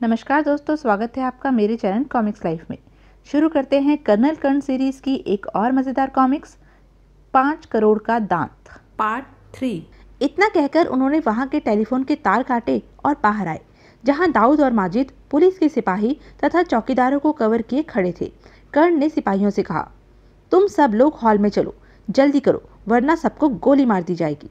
नमस्कार दोस्तों, स्वागत है आपका मेरे चैनल कॉमिक्स लाइफ में। शुरू करते हैं कर्नल कर्ण सीरीज की एक और मज़ेदार कॉमिक्स 5 करोड़ का दांत पार्ट 3। इतना कहकर उन्होंने वहां के टेलीफोन के तार काटे और बाहर आए, जहां दाऊद और माजिद पुलिस के सिपाही तथा चौकीदारों को कवर किए खड़े थे। कर्ण ने सिपाहियों से कहा, तुम सब लोग हॉल में चलो, जल्दी करो वरना सबको गोली मार दी जाएगी।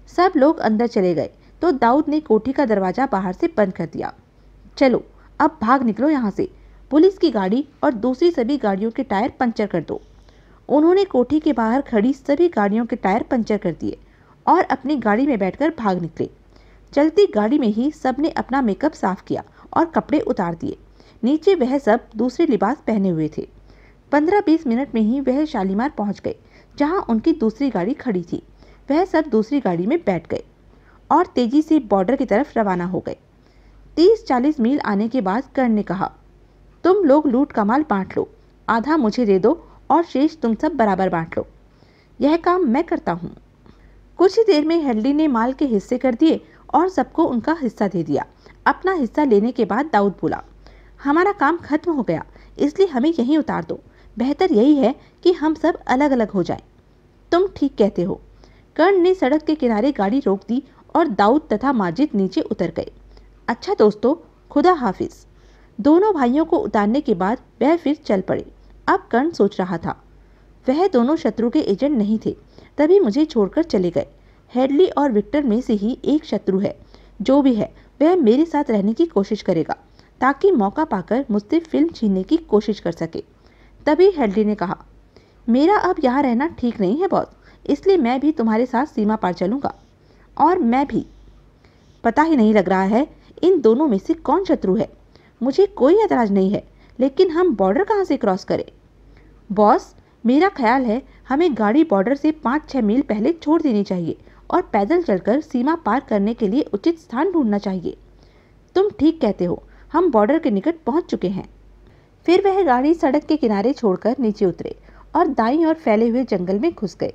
सब लोग अंदर चले गए तो दाऊद ने कोठी का दरवाजा बाहर से बंद कर दिया। चलो अब भाग निकलो यहाँ से, पुलिस की गाड़ी और दूसरी सभी गाड़ियों के टायर पंचर कर दो। उन्होंने कोठी के बाहर खड़ी सभी गाड़ियों के टायर पंचर कर दिए और अपनी गाड़ी में बैठकर भाग निकले। चलती गाड़ी में ही सबने अपना मेकअप साफ किया और कपड़े उतार दिए। नीचे वह सब दूसरे लिबास पहने हुए थे। 15-20 मिनट में ही वह शालीमार पहुंच गए, जहां उनकी दूसरी गाड़ी खड़ी थी। वह सब दूसरी गाड़ी में बैठ गए और तेजी से बॉर्डर की तरफ रवाना हो गए। 30-40 मील आने के बाद कर्ण ने कहा, तुम लोग लूट का माल बांट लो, आधा मुझे दे दो और शेष तुम सब बराबर बांट लो। यह काम मैं करता हूँ। कुछ ही देर में हेडली ने माल के हिस्से कर दिए और सबको उनका हिस्सा दे दिया। अपना हिस्सा लेने के बाद दाऊद बोला, हमारा काम खत्म हो गया, इसलिए हमें यहीं उतार दो। बेहतर यही है कि हम सब अलग अलग हो जाएं। तुम ठीक कहते हो। कर्ण ने सड़क के किनारे गाड़ी रोक दी और दाऊद तथा माजिद नीचे उतर गए। अच्छा दोस्तों, खुदा हाफिज। दोनों भाइयों को उतारने के बाद वह फिर चल पड़े। अब कर्ण सोच रहा था, वह दोनों शत्रु के एजेंट नहीं थे, तभी मुझे छोड़कर चले गए। हेडली और विक्टर में से ही एक शत्रु है। जो भी है वह मेरे साथ रहने की कोशिश करेगा ताकि मौका पाकर मुझसे फिल्म छीनने की कोशिश कर सके। तभी हेडली ने कहा, मेरा अब यहाँ रहना ठीक नहीं है बॉस, इसलिए मैं भी तुम्हारे साथ सीमा पार चलूँगा। और मैं भी। पता ही नहीं लग रहा है इन दोनों में से कौन शत्रु है। मुझे कोई एतराज नहीं है, लेकिन हम बॉर्डर कहाँ से क्रॉस करें? बॉस, मेरा ख्याल है हमें गाड़ी बॉर्डर से 5-6 मील पहले छोड़ देनी चाहिए और पैदल चलकर सीमा पार करने के लिए उचित स्थान ढूंढना चाहिए। तुम ठीक कहते हो, हम बॉर्डर के निकट पहुंच चुके हैं। फिर वह गाड़ी सड़क के किनारे छोड़कर नीचे उतरे और दाईं ओर फैले हुए जंगल में घुस गए।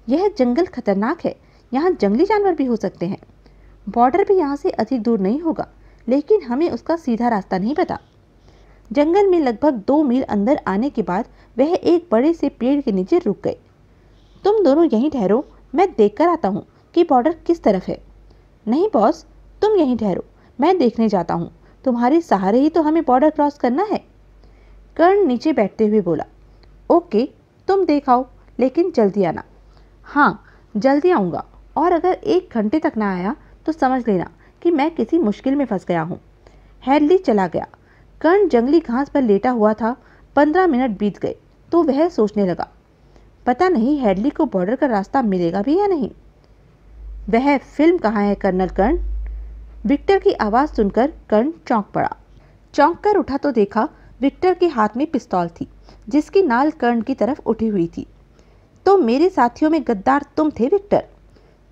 यह जंगल खतरनाक है, यहाँ जंगली जानवर भी हो सकते हैं। बॉर्डर भी यहाँ से अधिक दूर नहीं होगा, लेकिन हमें उसका सीधा रास्ता नहीं पता। जंगल में लगभग 2 मील अंदर आने के बाद वह एक बड़े से पेड़ के नीचे रुक गए। तुम दोनों यहीं ठहरो, मैं देखकर आता हूँ कि बॉर्डर किस तरफ है। नहीं बॉस, तुम यहीं ठहरो, मैं देखने जाता हूँ। तुम्हारे सहारे ही तो हमें बॉर्डर क्रॉस करना है। कर्ण नीचे बैठते हुए बोला, ओके, तुम देख आओ, लेकिन जल्दी आना। हाँ, जल्दी आऊँगा, और अगर 1 घंटे तक ना आया तो समझ लेना कि मैं किसी मुश्किल में फंस गया हूँ। हेडली चला गया। कर्ण जंगली घास पर लेटा हुआ था। 15 मिनट बीत गए तो वह सोचने लगा, पता नहीं हेडली को बॉर्डर का रास्ता मिलेगा भी या नहीं। वह फिल्म कहाँ है कर्नल कर्ण? विक्टर की आवाज़ सुनकर कर्ण चौंक पड़ा। चौंक कर उठा तो देखा विक्टर के हाथ में पिस्तौल थी, जिसकी नाल कर्ण की तरफ उठी हुई थी। तो मेरे साथियों में गद्दार तुम थे Victor?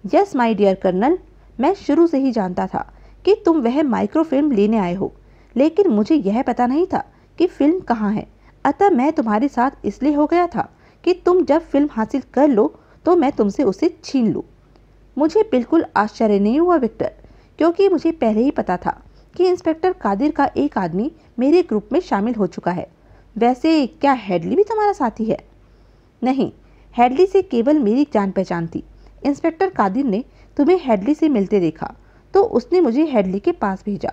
Yes my dear colonel, मैं शुरू से ही जानता था कि तुम वह माइक्रोफिल्म लेने आए हो, लेकिन मुझे यह पता नहीं था कि फिल्म कहाँ है। अतः मैं तुम्हारे साथ इसलिए हो गया था कि तुम जब फिल्म हासिल कर लो तो मैं तुमसे उसे छीन लूँ। मुझे बिल्कुल आश्चर्य नहीं हुआ विक्टर, क्योंकि मुझे पहले ही पता था कि इंस्पेक्टर कादिर का एक आदमी मेरे ग्रुप में शामिल हो चुका है। वैसे क्या हेडली भी तुम्हारा साथी है? नहीं, हेडली से केवल मेरी जान पहचान थी। इंस्पेक्टर कादिर ने तुम्हें हेडली से मिलते देखा तो उसने मुझे हेडली के पास भेजा।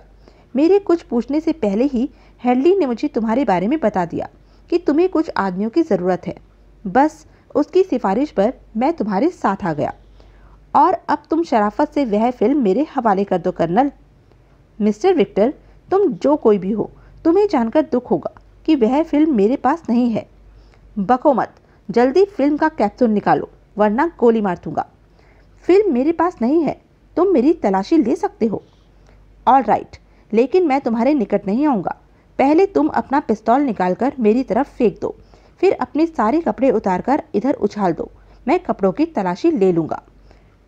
मेरे कुछ पूछने से पहले ही हेडली ने मुझे तुम्हारे बारे में बता दिया कि तुम्हें कुछ आदमियों की ज़रूरत है। बस उसकी सिफारिश पर मैं तुम्हारे साथ आ गया, और अब तुम शराफत से वह फिल्म मेरे हवाले कर दो कर्नल। मिस्टर विक्टर, तुम जो कोई भी हो, तुम्हें जानकर दुख होगा कि वह फिल्म मेरे पास नहीं है। बको मत, जल्दी फिल्म का कैप्सूल निकालो वरना गोली मार दूंगा। फिल्म मेरे पास नहीं है, तुम मेरी तलाशी ले सकते हो। ऑल राइट, लेकिन मैं तुम्हारे निकट नहीं आऊँगा। पहले तुम अपना पिस्तौल निकालकर मेरी तरफ फेंक दो, फिर अपने सारे कपड़े उतारकर इधर उछाल दो। मैं कपड़ों की तलाशी ले लूँगा।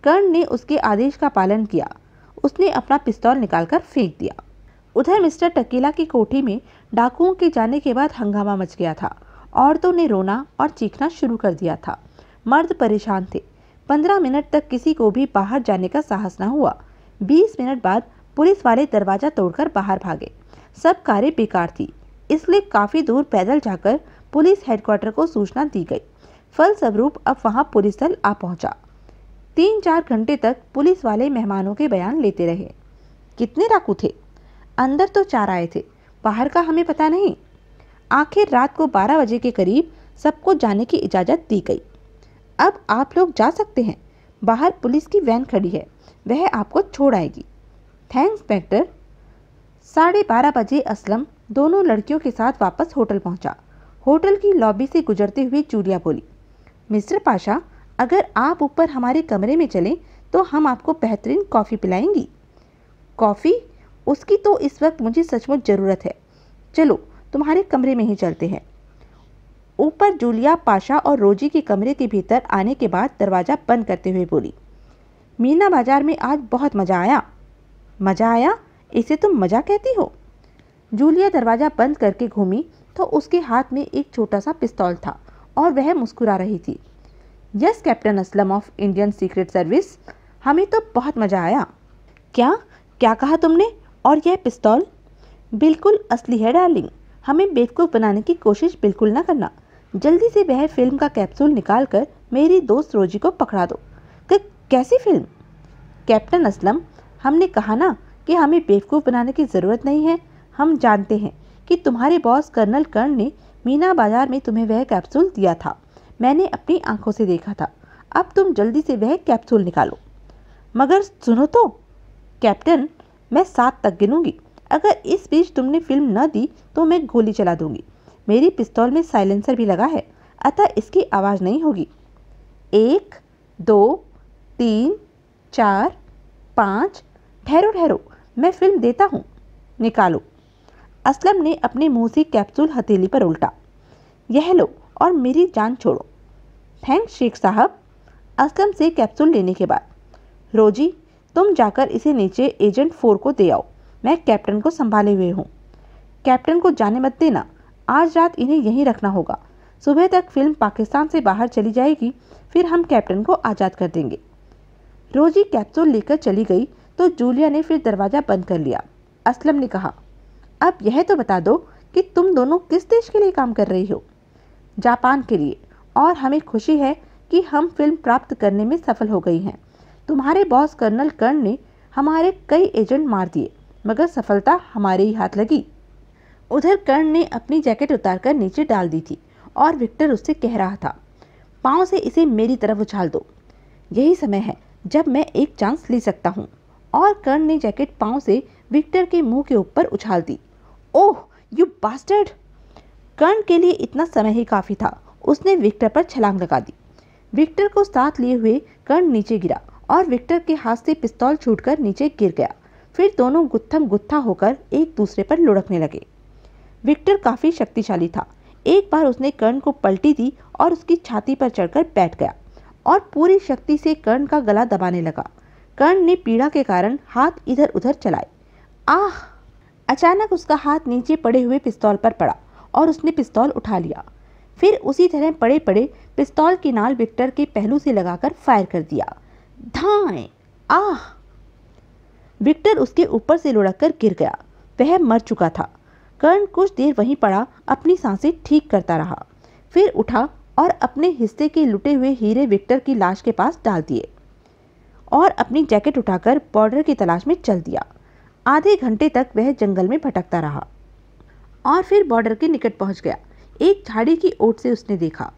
कर्ण ने उसके आदेश का पालन किया। उसने अपना पिस्तौल निकालकर फेंक दिया। उधर मिस्टर टकीला की कोठी में डाकुओं के जाने के बाद हंगामा मच गया था। औरतों ने रोना और चीखना शुरू कर दिया था। मर्द परेशान थे। 15 मिनट तक किसी को भी बाहर जाने का साहस न हुआ। 20 मिनट बाद पुलिस वाले दरवाजा तोड़कर बाहर भागे। सब कारें बेकार थी, इसलिए काफ़ी दूर पैदल जाकर पुलिस हेडक्वार्टर को सूचना दी गई। फलस्वरूप अब वहां पुलिस दल आ पहुंचा। 3-4 घंटे तक पुलिस वाले मेहमानों के बयान लेते रहे। कितने डाकू थे? अंदर तो 4 आए थे, बाहर का हमें पता नहीं। आखिर रात को 12 बजे के करीब सबको जाने की इजाज़त दी गई। अब आप लोग जा सकते हैं। बाहर पुलिस की वैन खड़ी है, वह आपको छोड़ आएगी। Thanks inspector. 12:30 बजे असलम दोनों लड़कियों के साथ वापस होटल पहुंचा। होटल की लॉबी से गुजरते हुए जूलिया बोली, मिस्टर पाशा, अगर आप ऊपर हमारे कमरे में चलें तो हम आपको बेहतरीन कॉफ़ी पिलाएंगी। कॉफ़ी? उसकी तो इस वक्त मुझे सचमुच ज़रूरत है। चलो तुम्हारे कमरे में ही चलते हैं। ऊपर जूलिया पाशा और रोजी के कमरे के भीतर आने के बाद दरवाज़ा बंद करते हुए बोली, मीना बाजार में आज बहुत मज़ा आया। मज़ा आया? इसे तुम मज़ा कहती हो? जूलिया दरवाज़ा बंद करके घूमी तो उसके हाथ में एक छोटा सा पिस्तौल था और वह मुस्कुरा रही थी। Yes captain Aslam of Indian secret service, हमें तो बहुत मज़ा आया। क्या क्या कहा तुमने? और यह पिस्तौल? बिल्कुल असली है डार्लिंग, हमें बेवकूफ़ बनाने की कोशिश बिल्कुल ना करना। जल्दी से वह फिल्म का कैप्सूल निकाल कर मेरी दोस्त रोजी को पकड़ा दो। कैसी फिल्म? कैप्टन असलम, हमने कहा ना कि हमें बेवकूफ़ बनाने की ज़रूरत नहीं है। हम जानते हैं कि तुम्हारे बॉस कर्नल कर्ण ने मीना बाजार में तुम्हें वह कैप्सूल दिया था। मैंने अपनी आंखों से देखा था। अब तुम जल्दी से वह कैप्सूल निकालो। मगर सुनो तो कैप्टन, मैं 7 तक गिनूंगी। अगर इस बीच तुमने फिल्म न दी तो मैं गोली चला दूंगी। मेरी पिस्तौल में साइलेंसर भी लगा है, अतः इसकी आवाज़ नहीं होगी। 1, 2, 3, 4, 5। ठहरो ठहरो, मैं फिल्म देता हूँ। निकालो। असलम ने अपने मुंह से कैप्सूल हथेली पर उल्टा। यह लो और मेरी जान छोड़ो। थैंक्स शेख साहब। असलम से कैप्सूल लेने के बाद, रोजी तुम जाकर इसे नीचे एजेंट 4 को दे आओ। मैं कैप्टन को संभाले हुए हूँ। कैप्टन को जाने मत देना, आज रात इन्हें यहीं रखना होगा। सुबह तक फिल्म पाकिस्तान से बाहर चली जाएगी, फिर हम कैप्टन को आज़ाद कर देंगे। रोजी कैप्सूल लेकर चली गई तो जूलिया ने फिर दरवाज़ा बंद कर लिया। असलम ने कहा, अब यह तो बता दो कि तुम दोनों किस देश के लिए काम कर रही हो? जापान के लिए, और हमें खुशी है कि हम फिल्म प्राप्त करने में सफल हो गई हैं। तुम्हारे बॉस कर्नल कर्ण ने हमारे कई एजेंट मार दिए, मगर सफलता हमारे ही हाथ लगी। उधर कर्ण ने अपनी जैकेट उतारकर नीचे डाल दी थी और विक्टर उससे कह रहा था, पाँव से इसे मेरी तरफ उछाल दो। यही समय है जब मैं एक चांस ले सकता हूँ। और कर्ण ने जैकेट पाँव से विक्टर के मुंह के ऊपर उछाल दी। Oh you bastard! कर्ण के लिए इतना समय ही काफ़ी था। उसने विक्टर पर छलांग लगा दी। विक्टर को साथ लिए हुए कर्ण नीचे गिरा और विक्टर के हाथ से पिस्तौल छूटकर नीचे गिर गया। फिर दोनों गुत्थम गुत्था होकर एक दूसरे पर लुढ़कने लगे। विक्टर काफ़ी शक्तिशाली था। एक बार उसने कर्ण को पलटी दी और उसकी छाती पर चढ़कर बैठ गया और पूरी शक्ति से कर्ण का गला दबाने लगा। कर्ण ने पीड़ा के कारण हाथ इधर उधर चलाए। आह! अचानक उसका हाथ नीचे पड़े हुए पिस्तौल पर पड़ा और उसने पिस्तौल उठा लिया। फिर उसी तरह पड़े पड़े पिस्तौल की नाल विक्टर के पहलू से लगाकर फायर कर दिया। धाएं! आह! विक्टर उसके ऊपर से लुढ़क कर गिर गया। वह मर चुका था। कर्ण कुछ देर वहीं पड़ा अपनी सांसें ठीक करता रहा, फिर उठा और अपने हिस्से के लुटे हुए हीरे विक्टर की लाश के पास डाल दिए और अपनी जैकेट उठाकर बॉर्डर की तलाश में चल दिया। आधे घंटे तक वह जंगल में भटकता रहा और फिर बॉर्डर के निकट पहुंच गया। एक झाड़ी की ओट से उसने देखा,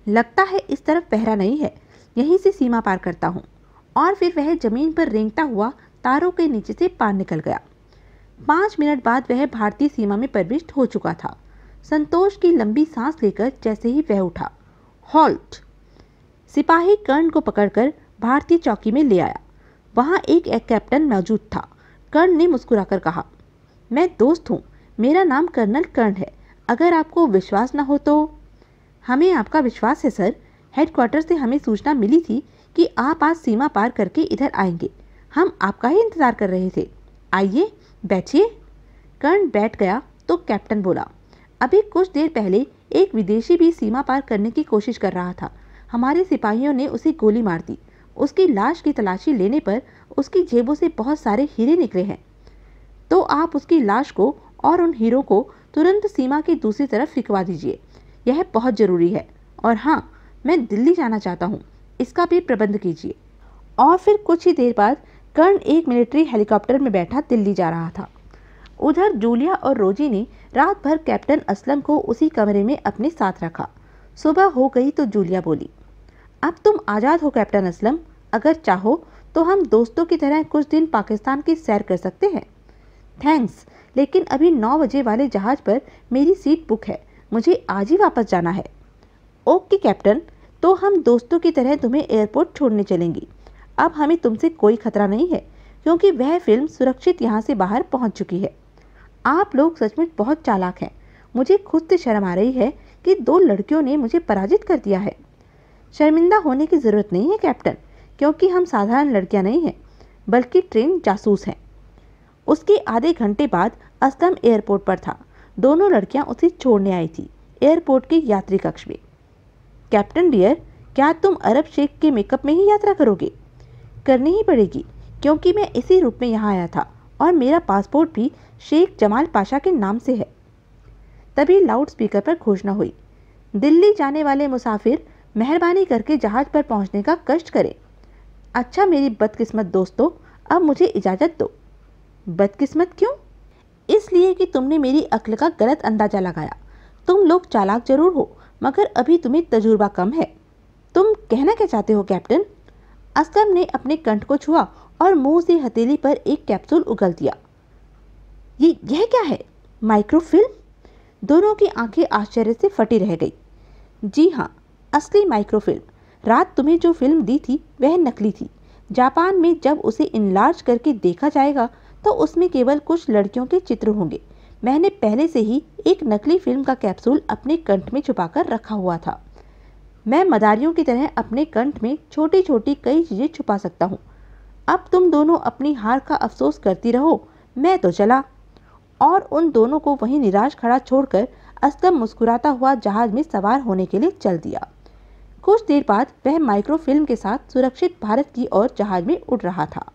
लगता है इस तरफ पहरा नहीं है, यहीं से सीमा पार करता हूँ। और फिर वह जमीन पर रेंगता हुआ तारों के नीचे से पार निकल गया। 5 मिनट बाद वह भारतीय सीमा में प्रविष्ट हो चुका था। संतोष की लंबी सांस लेकर जैसे ही वह उठा, हॉल्ट! सिपाही कर्ण को पकड़कर भारतीय चौकी में ले आया। वहाँ एक कैप्टन मौजूद था। कर्ण ने मुस्कुराकर कहा, मैं दोस्त हूँ, मेरा नाम कर्नल कर्ण है। अगर आपको विश्वास न हो तो। हमें आपका विश्वास है सर। हेडक्वार्टर से हमें सूचना मिली थी कि आप आज सीमा पार करके इधर आएंगे। हम आपका ही इंतज़ार कर रहे थे। आइए बैठिए। कर्ण बैठ गया तो कैप्टन बोला, अभी कुछ देर पहले एक विदेशी भी सीमा पार करने की कोशिश कर रहा था। हमारे सिपाहियों ने उसे गोली मार दी। उसकी लाश की तलाशी लेने पर उसकी जेबों से बहुत सारे हीरे निकले हैं। तो आप उसकी लाश को और उन हीरो को तुरंत सीमा की दूसरी तरफ फिकवा दीजिए। यह बहुत ज़रूरी है। और हाँ, मैं दिल्ली जाना चाहता हूँ, इसका भी प्रबंध कीजिए। और फिर कुछ ही देर बाद कर्ण एक मिलिट्री हेलीकॉप्टर में बैठा दिल्ली जा रहा था। उधर जूलिया और रोजी ने रात भर कैप्टन असलम को उसी कमरे में अपने साथ रखा। सुबह हो गई तो जूलिया बोली, अब तुम आज़ाद हो कैप्टन असलम, अगर चाहो तो हम दोस्तों की तरह कुछ दिन पाकिस्तान की सैर कर सकते हैं। थैंक्स, लेकिन अभी 9 बजे वाले जहाज़ पर मेरी सीट बुक है, मुझे आज ही वापस जाना है। ओके कैप्टन, तो हम दोस्तों की तरह तुम्हें एयरपोर्ट छोड़ने चलेंगी। अब हमें तुमसे कोई खतरा नहीं है, क्योंकि वह फिल्म सुरक्षित यहाँ से बाहर पहुँच चुकी है। आप लोग सचमुच बहुत चालाक हैं। मुझे खुद से शर्म आ रही है कि 2 लड़कियों ने मुझे पराजित कर दिया है। शर्मिंदा होने की ज़रूरत नहीं है कैप्टन, क्योंकि हम साधारण लड़कियां नहीं हैं, बल्कि ट्रेन जासूस हैं। उसके आधे घंटे बाद असलम एयरपोर्ट पर था। दोनों लड़कियां उसे छोड़ने आई थी, एयरपोर्ट के यात्री कक्ष में। कैप्टन डियर, क्या तुम अरब शेख के मेकअप में ही यात्रा करोगे? करनी ही पड़ेगी, क्योंकि मैं इसी रूप में यहाँ आया था और मेरा पासपोर्ट भी शेख जमाल पाशा के नाम से है। तभी लाउड स्पीकर पर घोषणा हुई, दिल्ली जाने वाले मुसाफिर मेहरबानी करके जहाज पर पहुंचने का कष्ट करें। अच्छा मेरी बदकिस्मत दोस्तों, अब मुझे इजाज़त दो। बदकिस्मत क्यों? इसलिए कि तुमने मेरी अक्ल का गलत अंदाजा लगाया। तुम लोग चालाक जरूर हो, मगर अभी तुम्हें तजुर्बा कम है। तुम कहना क्या चाहते हो कैप्टन? असलम ने अपने कंठ को छुआ और मुंह से हथेली पर एक कैप्सूल उगल दिया। यह क्या है? माइक्रोफिल्म? दोनों की आंखें आश्चर्य से फटी रह गई। जी हाँ, असली माइक्रोफिल्म। रात तुम्हें जो फिल्म दी थी वह नकली थी। जापान में जब उसे इनलार्ज करके देखा जाएगा तो उसमें केवल कुछ लड़कियों के चित्र होंगे। मैंने पहले से ही एक नकली फिल्म का कैप्सूल अपने कंठ में छुपाकर रखा हुआ था। मैं मदारियों की तरह अपने कंठ में छोटी छोटी कई चीज़ें छुपा सकता हूँ। अब तुम दोनों अपनी हार का अफसोस करती रहो, मैं तो चला। और उन दोनों को वहीं निराश खड़ा छोड़कर असलम मुस्कुराता हुआ जहाज में सवार होने के लिए चल दिया। कुछ देर बाद वह माइक्रोफिल्म के साथ सुरक्षित भारत की ओर जहाज में उड़ रहा था।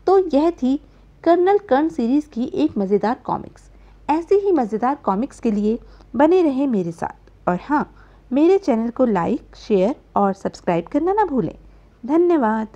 तो यह थी कर्नल कर्ण सीरीज़ की एक मज़ेदार कॉमिक्स। ऐसी ही मज़ेदार कॉमिक्स के लिए बने रहें मेरे साथ। और हाँ, मेरे चैनल को लाइक, शेयर और सब्सक्राइब करना ना भूलें। धन्यवाद।